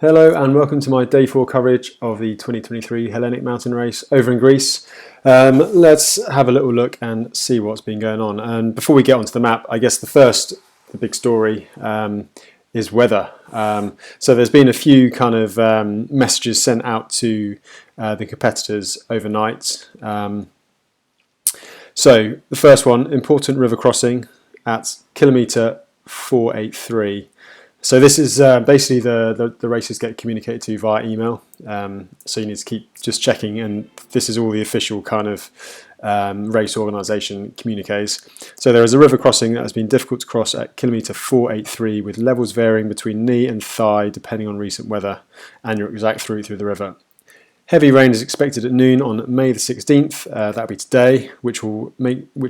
Hello and welcome to my day 4 coverage of the 2023 Hellenic Mountain Race over in Greece. Let's have a little look and see what's been going on. And before we get onto the map, I guess the big story is weather. So there's been a few kind of messages sent out to the competitors overnight. So the first one, important river crossing at kilometre 483. So this is basically the races get communicated to via email. So you need to keep just checking, and this is all the official kind of race organisation communiques. So there is a river crossing that has been difficult to cross at kilometre 483 with levels varying between knee and thigh depending on recent weather and your exact route through the river. Heavy rain is expected at noon on May the 16th, that'll be today, which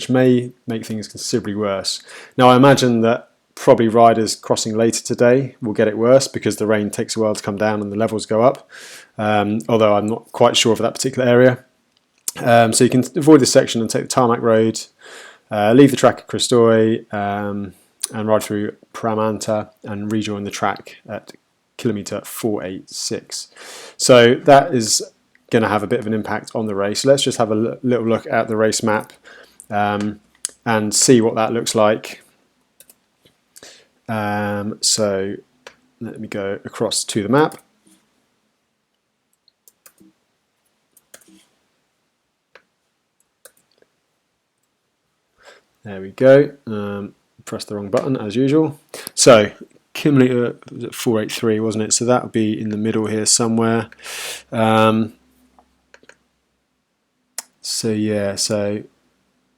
may make things considerably worse. Now I imagine that probably riders crossing later today will get it worse because the rain takes a while to come down and the levels go up, although I'm not quite sure of that particular area. So you can avoid this section and take the tarmac road, leave the track at Christoi and ride through Pramanta and rejoin the track at kilometre 486. So that is going to have a bit of an impact on the race. Let's just have a little look at the race map and see what that looks like. So let me go across to the map. There we go. Press the wrong button as usual. So kilometre 483, wasn't it? So that would be in the middle here somewhere. So yeah, so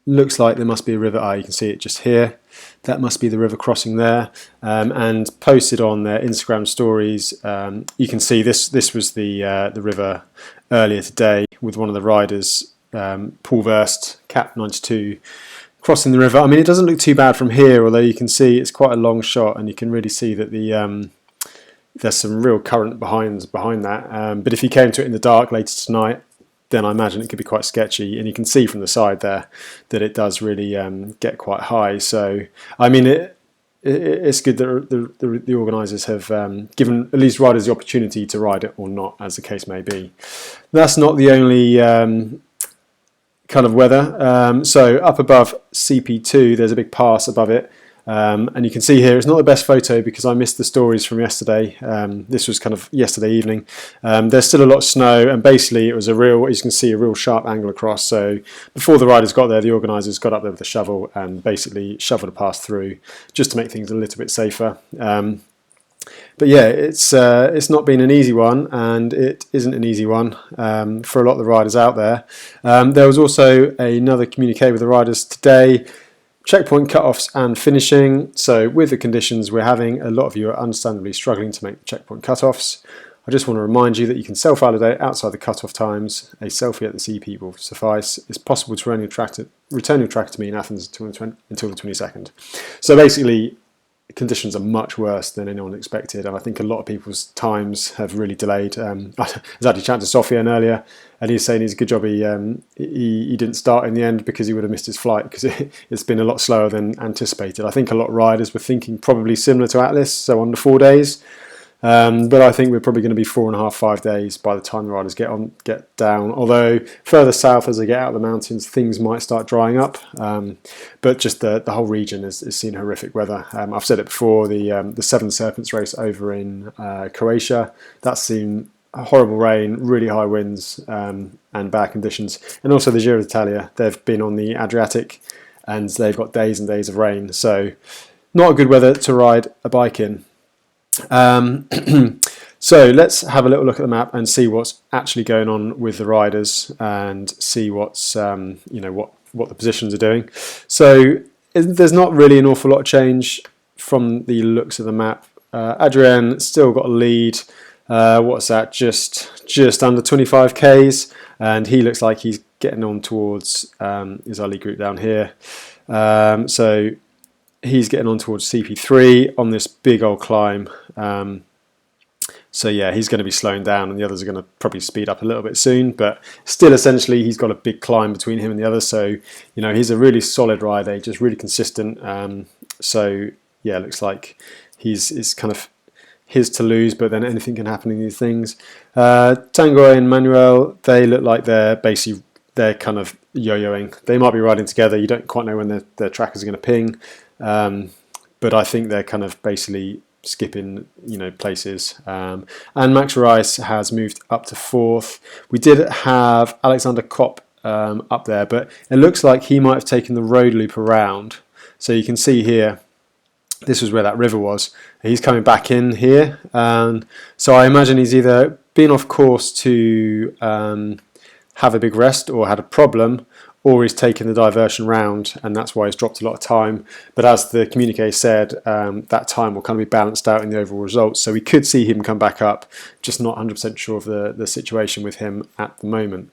looks like there must be a river. You can see it just here. That must be the river crossing there, and posted on their Instagram stories. You can see this was the river earlier today with one of the riders, Paul Verst, Cap 92, crossing the river. I mean, it doesn't look too bad from here, although you can see it's quite a long shot, and you can really see that there's some real current behind that. But if you came to it in the dark later tonight, then I imagine it could be quite sketchy, and you can see from the side there that it does really get quite high. So I mean, it's good that the organisers have given at least riders the opportunity to ride it or not, as the case may be. That's not the only kind of weather. So up above CP2, there's a big pass above it. And you can see here, it's not the best photo because I missed the stories from yesterday. This was kind of yesterday evening. There's still a lot of snow, and basically it was as you can see, a real sharp angle across. So before the riders got there, the organisers got up there with a shovel and basically shoveled a pass through just to make things a little bit safer. But yeah, it's not been an easy one, and it isn't an easy one for a lot of the riders out there. There was also another communique with the riders today. Checkpoint cut-offs and finishing. So with the conditions we're having, a lot of you are understandably struggling to make checkpoint cut-offs. I just want to remind you that you can self-validate outside the cut-off times. A selfie at the CP will suffice. It's possible to return your tracker to me in Athens until the 22nd. So basically, conditions are much worse than anyone expected, and I think a lot of people's times have really delayed. I was actually chatting to Sofian earlier, and he's saying it's a good job he didn't start in the end because he would have missed his flight, because it's been a lot slower than anticipated. I think a lot of riders were thinking probably similar to Atlas, so under 4 days. But I think we're probably going to be 4.5, 5 days by the time the riders get down. Although further south as they get out of the mountains, things might start drying up. But just the whole region has seen horrific weather. I've said it before. The Seven Serpents race over in Croatia, that's seen horrible rain, really high winds, and bad conditions. And also the Giro d'Italia, they've been on the Adriatic, and they've got days and days of rain. So not a good weather to ride a bike in. So let's have a little look at the map and see what's actually going on with the riders and see what's what the positions are doing. So there's not really an awful lot of change from the looks of the map. Adrian still got a lead. What's that? Just under 25 k's, and he looks like he's getting on towards his lead group down here. So he's getting on towards CP3 on this big old climb. So yeah, he's going to be slowing down, and the others are going to probably speed up a little bit soon, but still essentially he's got a big climb between him and the others. So, you know, he's a really solid rider, just really consistent. So yeah, looks like he's kind of his to lose, but then anything can happen in these things. Tanguy and Manuel, they look like they're kind of yo-yoing. They might be riding together. You don't quite know when their trackers are going to ping, but I think they're kind of basically skipping, places. And Max Rice has moved up to 4th. We did have Alexander Kopp up there, but it looks like he might have taken the road loop around. So you can see here, this was where that river was. He's coming back in here. So I imagine he's either been off course to have a big rest or had a problem, or he's taken the diversion round, and that's why he's dropped a lot of time. But as the communique said, that time will kind of be balanced out in the overall results. So we could see him come back up, just not 100% sure of the situation with him at the moment.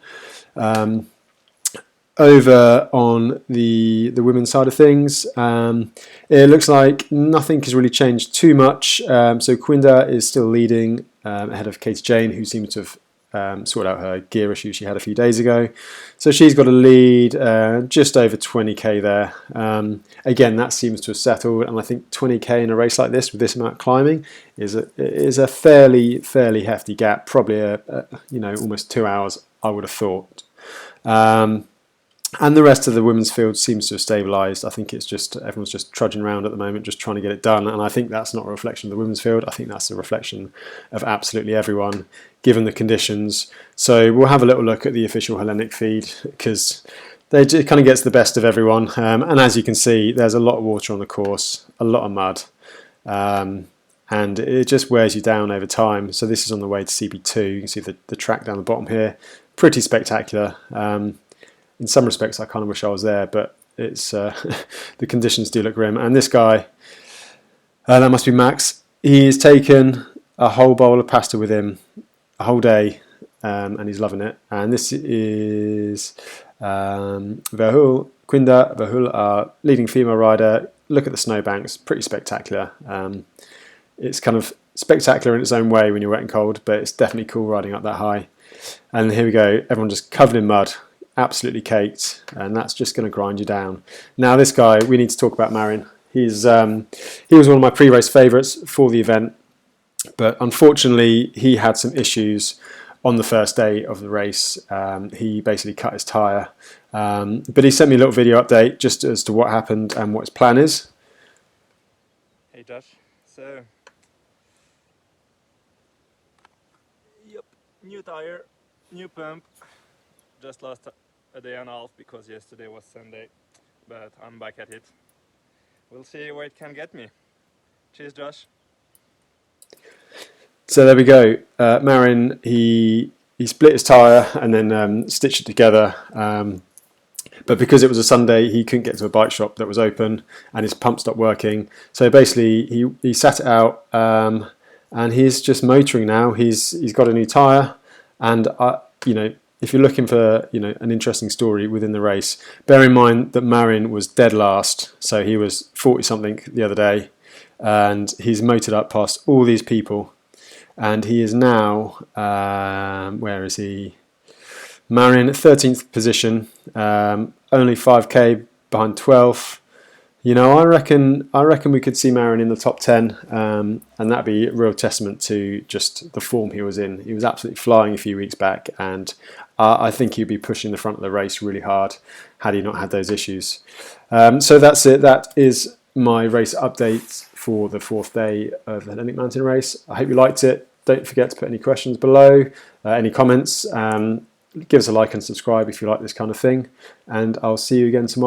Over on the women's side of things, it looks like nothing has really changed too much. So Quinda is still leading ahead of Katie Jane, who seems to have sorted out her gear issue she had a few days ago. So she's got a lead just over 20k there. Again, that seems to have settled, and I think 20k in a race like this with this amount of climbing is a fairly hefty gap, probably almost 2 hours, I would have thought. And the rest of the women's field seems to have stabilised. I think it's just everyone's just trudging around at the moment, just trying to get it done. And I think that's not a reflection of the women's field. I think that's a reflection of absolutely everyone, given the conditions. So we'll have a little look at the official Hellenic feed, because it kind of gets the best of everyone. And as you can see, there's a lot of water on the course, a lot of mud. And it just wears you down over time. So this is on the way to CP2. You can see the track down the bottom here. Pretty spectacular. In some respects, I kind of wish I was there, but it's the conditions do look grim. And this guy, that must be Max, he's taken a whole bowl of pasta with him a whole day, and he's loving it. And this is Verhul, Quinda Verhul, our leading female rider. Look at the snowbanks, pretty spectacular. It's kind of spectacular in its own way when you're wet and cold, but it's definitely cool riding up that high. And here we go, everyone just covered in mud. Absolutely caked, and that's just going to grind you down. Now this guy, we need to talk about Marin. He was one of my pre-race favourites for the event, but unfortunately he had some issues on the first day of the race. He basically cut his tyre, but he sent me a little video update just as to what happened and what his plan is. Hey Josh, so yep, new tyre, new pump. Just lost a day and a half because yesterday was Sunday, but I'm back at it. We'll see where it can get me. Cheers, Josh. So there we go. Marin, he split his tyre and then stitched it together. But because it was a Sunday, he couldn't get to a bike shop that was open, and his pump stopped working. So basically, he sat it out, and he's just motoring now. He's got a new tyre, and if you're looking for an interesting story within the race, bear in mind that Marin was dead last, so he was 40 something the other day, and he's motored up past all these people, and he is now where is he? Marin 13th position, only 5k behind 12th. I reckon we could see Marin in the top 10, and that'd be a real testament to just the form he was in. He was absolutely flying a few weeks back, and I think he'd be pushing the front of the race really hard had he not had those issues. So that's it. That is my race update for the 4th day of the Hellenic Mountain Race. I hope you liked it. Don't forget to put any questions below, any comments. Give us a like and subscribe if you like this kind of thing, and I'll see you again tomorrow.